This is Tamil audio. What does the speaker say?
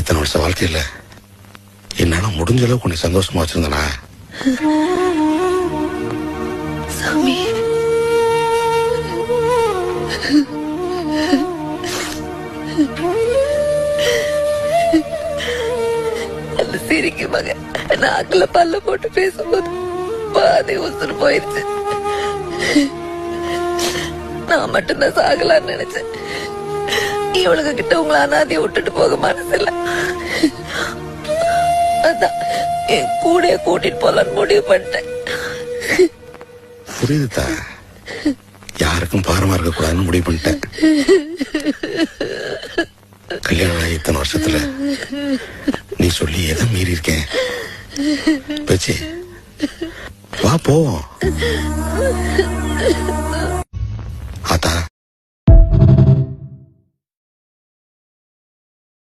இத்தனை வருஷ வாழ்க்கையில என்னால முடிஞ்ச அளவுக்கு உன்னை சந்தோஷமா வச்சிருந்தனா? சாமி, அந்த சிரிக்கு மக நாக்குல பல்ல போட்டு பேசும்போது பாதி உசுறு போயிருச்சு. நான் மட்டும்தான் சாகலான்னு நினைச்சேன். இவளுங்க கிட்ட உங்களை அனாதைய விட்டுட்டு போக மனசில்ல. அதான் என் கூட கூட்டிட்டு போலான்னு முடிவு பண்ணிட்டேன். புரியுதுதா, யாருக்கும் பாரமா இருக்க கூடாதுன்னு முடிவு பண்ணிட்டேன். கல்யாணம் ஆகி இத்தனை வருஷத்துல நீ சொல்லி எதை மீறி இருக்கேன்? பேச்சு வா போவோம். ஆத்தா